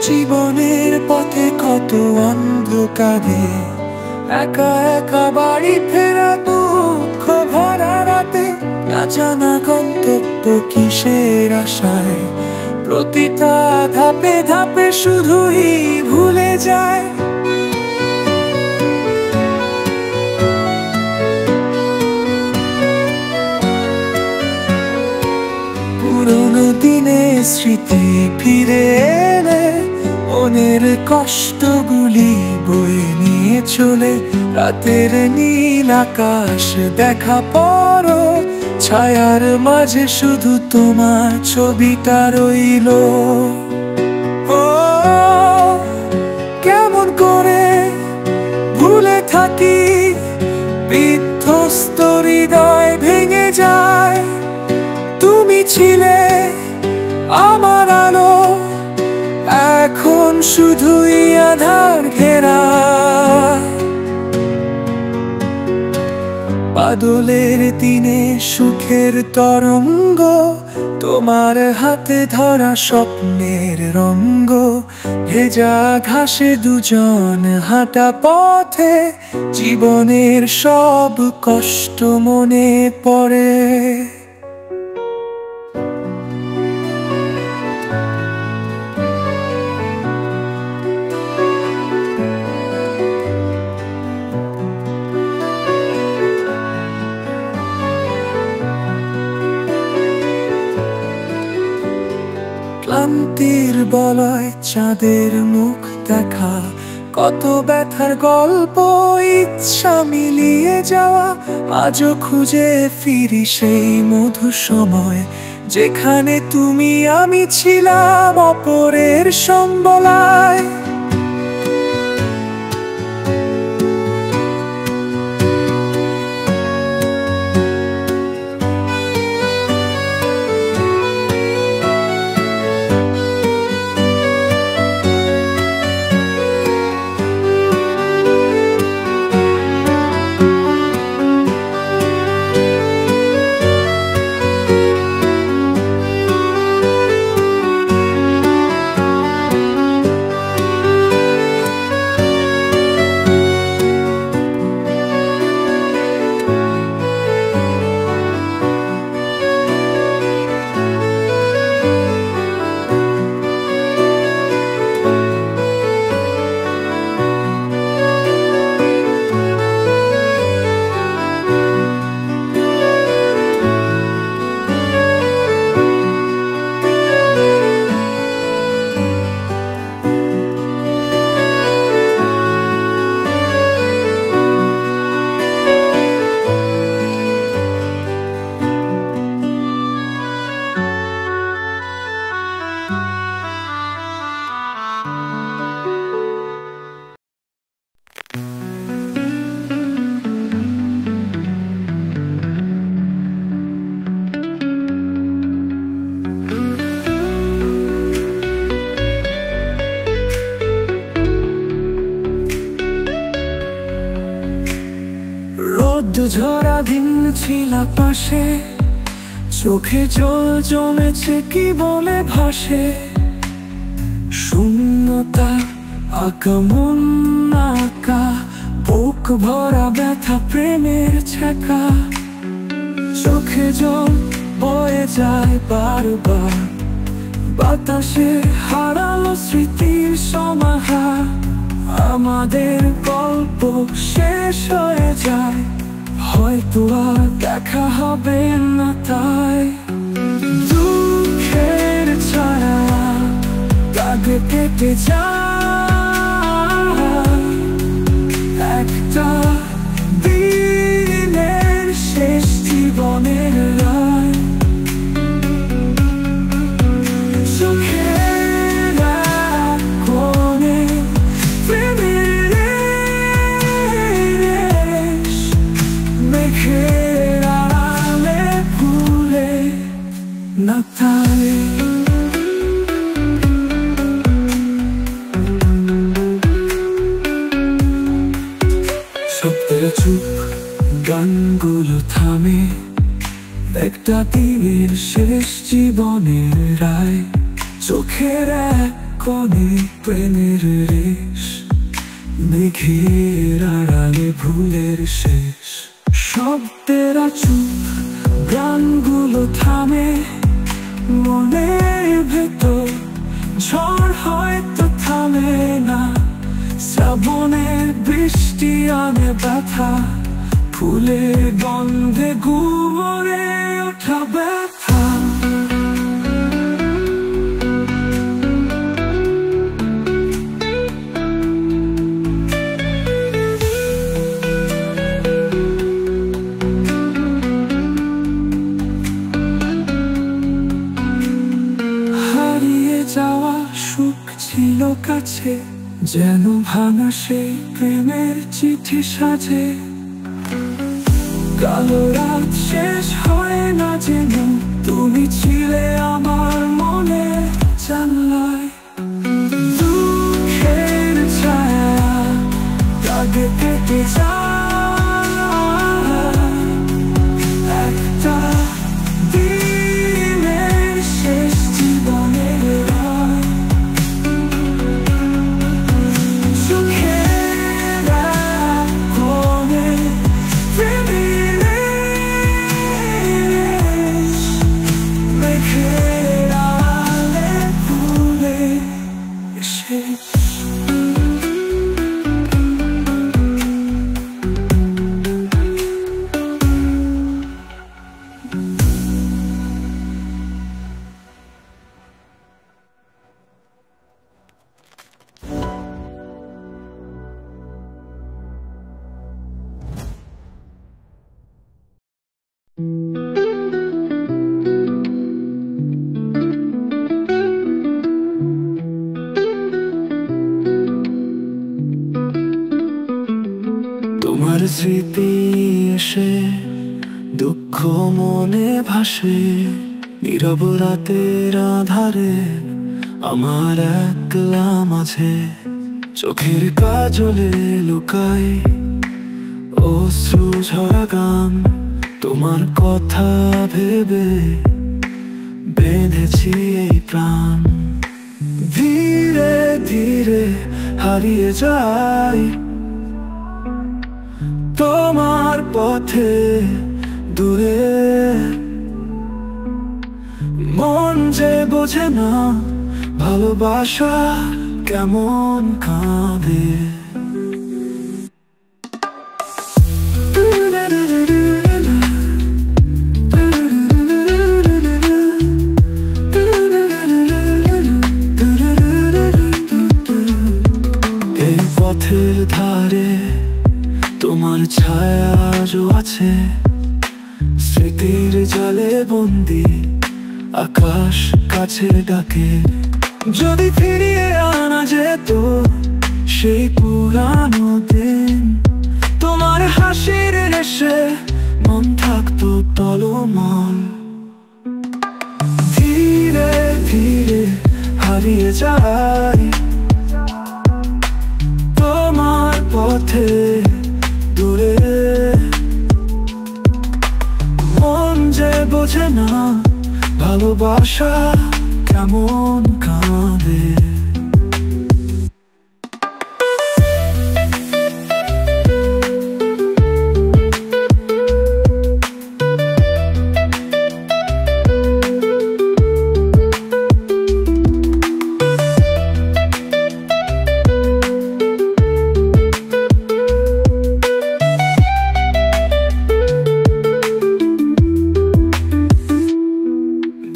জীবনের পথে কত অন্ধকারে একা একা বাড়ি ফেরা, দুঃখ ভরা রাতে, না জানা গন্তব্য কিসের আশায়, প্রতিটা ধাপে ধাপে শুধুই ভুলে যায়। পুরোনো দিনের স্মৃতি ফিরে এলে মনের কষ্টগুলি বয়ে নিয়ে চলে, রাতের নীল আকাশ দেখা পড়ো, ছায়ার মাঝে শুধু তোমার ছবিটা রইল। ও কেমন করে ভুলে থাকি, বিধ্বস্ত হৃদয় ভেঙে যায়। তুমি ছিলে আমার আলো, এখন শুধুই আধার ঘেরা। বাদলের দিনে সুখের তরঙ্গ, তোমার হাতে ধরা স্বপ্নের রঙ্গ, ভেজা ঘাসে দুজন হাঁটা পথে, জীবনের সব কষ্ট মনে পড়ে। ক্লান্তির বলয় চাঁদের মুখ দেখা, কত ব্যথার গল্প ইচ্ছা মিলিয়ে যাওয়া, আজও খুঁজে ফিরি সেই মধুর সময়, যেখানে তুমি আমি ছিলাম অপরের সম্বলায়। ঝরা দিন ছিল পাশে, চোখে জল জমেছে কি বলে ভাসে, শূন্যতা আঁকা মন আঁকা, বুক ভরা ব্যথা প্রেমের ছ্যাঁকা, চোখে জল বয়ে যায় বারবার, বাতাসে হারালো স্মৃতির সমাহার, আমাদের গল্প শেষ হয়ে যায়, হয়তো আর দেখা হবে না তাই। দুঃখের ছায়া দাগে কেটে যায়, একটা দিনের শেষ জীবনের রায়, চোখের এক কোণে প্রেমের রেশ, মেঘের আড়ালে ভুলে না তাই। শব্দের চুপ, গানগুলো থামে, একটা দিনের শেষ জীবনের রায়, চোখের এক কোণে প্রেমের রেশ, মেঘের আড়ালে ভুলের শেষ। শব্দের চুপ, গানগুলো থামে, মনের ভেতর ঝড় হয়তো থামে না। শ্রাবণের বৃষ্টি আনে ব্যথা, ফুলের গন্ধে গুমরে ওঠা ব্যথা। হারিয়ে যাওয়া সুখ ছিল কাছে, যেন ভাঙা সেই প্রেমের চিঠি সাজে। কালো রাত শেষ হয় না যেন, তুমি ছিলে আমার মনে জানলায়। দুঃখের ছায়া দাগে কেটে যায়, একটা দিনের শেষ জীবনের রাত। চোখের এক কোণে প্রেমের রেশ, মেঘের আড়ালে ভুলের শেষ। তোমার স্মৃতি এসে দুঃখ মনে ভাসে, নীরব রাতের আধারে আমার একলা মাঝে। চোখের কাজলে লুকাই অশ্রু ঝরা গান, তোমার কথা ভেবে বেঁধেছি এই প্রাণ। ধীরে ধীরে হারিয়ে যাই তোমার পথে দূরে, মন যে বোঝে না ভালোবাসা কেমন কাঁদে। এই পথের ধারে তোমার ছায়া আজও আছে, স্মৃতির জালে বন্দি আকাশ কাছে ডাকে। যদি ফিরিয়ে আনা যেত সেই পুরানো দিন, তোমার হাসির রেশে মন থাকতো টলমল। ধীরে ধীরে হারিয়ে যাই তোমার পথে দূরে, মন যে বোঝে না ভালোবাসা কেমন কাঁদে।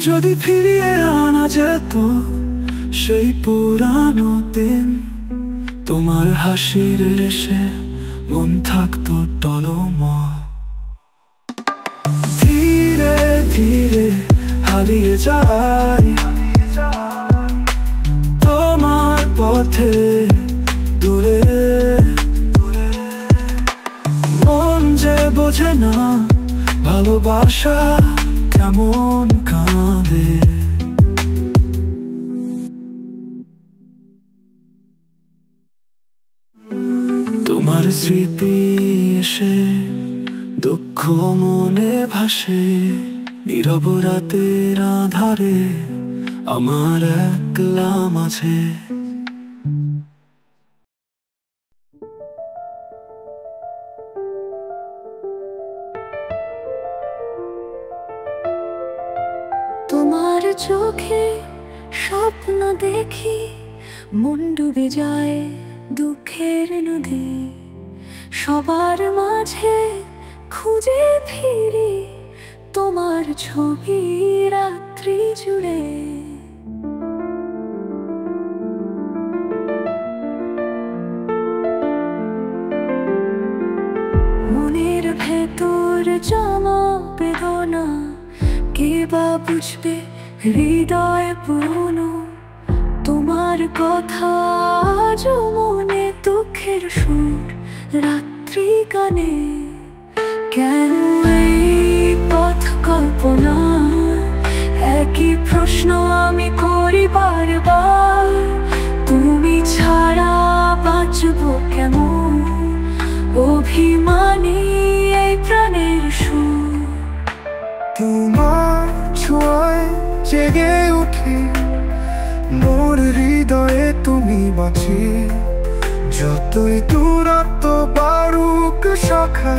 যদি ফিরিয়ে আনা যেত সেই পুরানো দিন, তোমার হাসির রেশে মন থাকতো টলমল। ধীরে ধীরে হারিয়ে যাই তোমার পথে দূরে, মন যে বোঝে না ভালোবাসা কেমন কাঁদে। তোমার স্মৃতি এসে দুঃখ মনে ভাসে, নীরব রাতের আধারে আমার একলা মাঝে। তোমার চোখে স্বপ্ন দেখি, মন ডুবে যায় দুঃখের নদী। সবার মাঝে খুঁজে ফিরি তোমার ছবি রাত্রি জুড়ে। মনের ভেতর জমা বেদনা, কে বা বুঝবে হৃদয় পুরনো। তোমার কথা আজও মনে দুঃখের সুর রাত্রি গানে। কেন এই পথ কল্পনা, একই প্রশ্ন আমি করি বারবার। তুমি ছাড়া বাঁচবো কেমন, অভিমানী এই প্রাণের সুর। তোমার ছোঁয়ায় জেগে উঠি, মোর হৃদয়ে তুমি বাঁচি। যতই দূরত্ব বাড়ুক শাখা,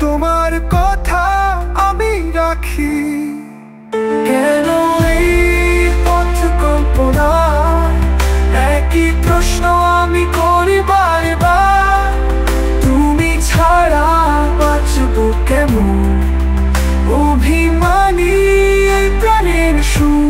তোমার কথা আমি রাখি। কেন এই পথ কল্পনা, একই প্রশ্ন আমি করি বারবার। তুমি ছাড়া বাঁচবো কেমন, অভিমানী এই প্রাণের সুর।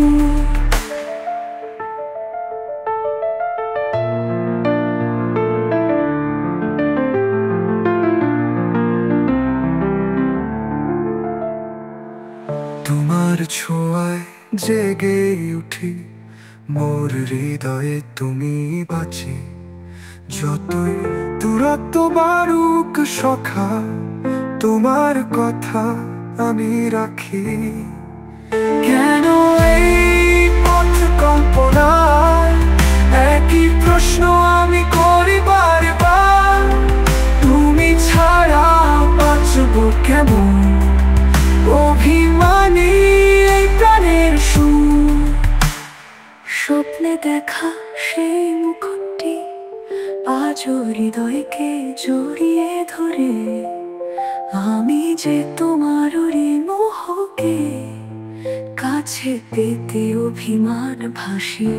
তোমার ছোঁয়ায় জেগে উঠি, মোর হৃদয়ে তুমি বাঁচি। যতই দূরত্ব বাড়ুক সখা, তোমার কথা আমি রাখি। কেন এই পথ কল্পনা, একই প্রশ্ন আমি করি বারবার। তুমি ছাড়া বাঁচবো কেমন, অভিমানী এই প্রাণের সুর। স্বপ্নে দেখা সেই মুখটি আজও হৃদয়কে জড়িয়ে ধরে। আমি যে তোমার মোহকে কাছে পেতে অভিমান ভাসি।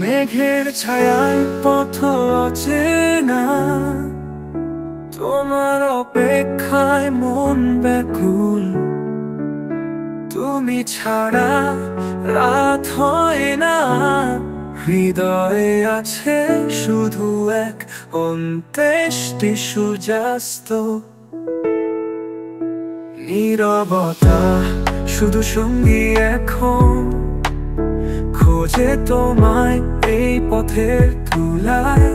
মেঘের ছায়ায় পথ অচেনা, তোমার অপেক্ষায় মন ব্যাকুল। তুমি ছাড়া রাত হয় না, হৃদয়ে আছে শুধু এক অন্ত্যেষ্টি সূর্যাস্ত। নীরবতা শুধু সঙ্গী এখন, খোঁজে তোমায় এই পথের ধুলায়।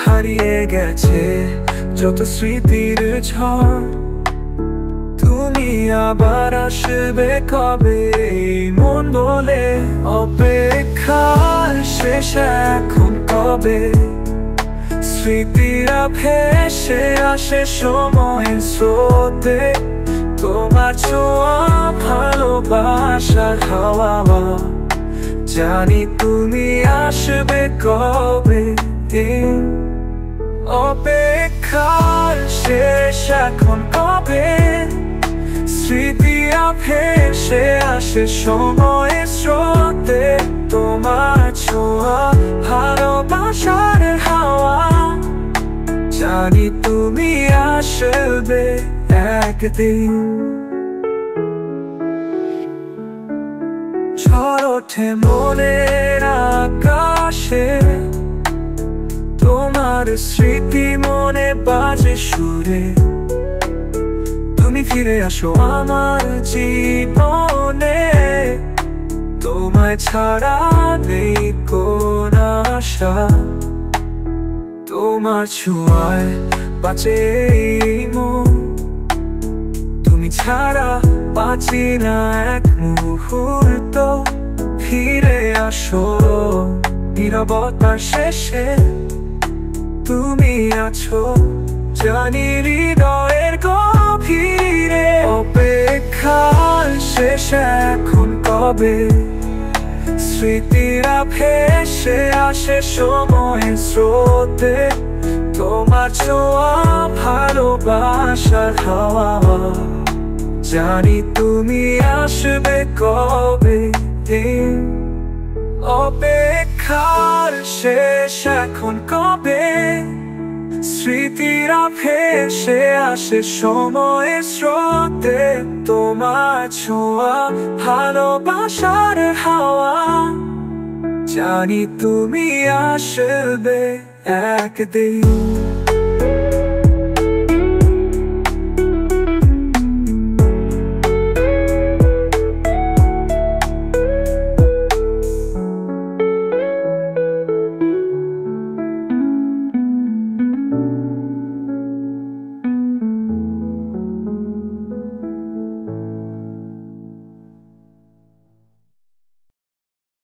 হারিয়ে গেছে যত স্মৃতির ঝড়, তুমি আবার আসবে কবে মন বলে। অপেক্ষার শেষ এখন কবে, স্মৃতিরা ভেসে আসে সময়ের স্রোতে। তোমার ছোঁয়া ভালোবাসার হাওয়া, জানি তুমি আসবে কবে। অপেক্ষার শেষ এখন কবে, স্মৃতিরা ভেসে আসে সময়ের স্রোতে। তোমার ছোঁয়া ভালোবাসার হাওয়া, জানি তুমি আসবে একদিন। ঝড় ওঠে মনের আকাশে, তোমার স্মৃতি মনে বাজে সুরে। তুমি ফিরে আসো আমার জীবনে, তোমায় ছাড়া নেই কোন আশা। ভালোবাসা তোমার ছোঁয়ায় বাঁচে এই মন তুমি ছাড়া বাঁচি না এক মুহূর্ত ফিরে আসো নীরবতার শেষে তুমি আছো জানি হৃদয়ের গভীরে অপেক্ষার শেষ এখন কবে স্মৃতিরা ভেসে আসে সময়ের স্রোতে তোমার ছোঁয়া ভালোবাসার হাওয়া জানি তুমি আসবে কবে দিন অপেক্ষার শেষ এখন কবে স্মৃতিরা ভেসে আসে সময়ের স্রোতে তোমার ছোঁয়া ভালোবাসার হাওয়া জানি তুমি আসবে একদিন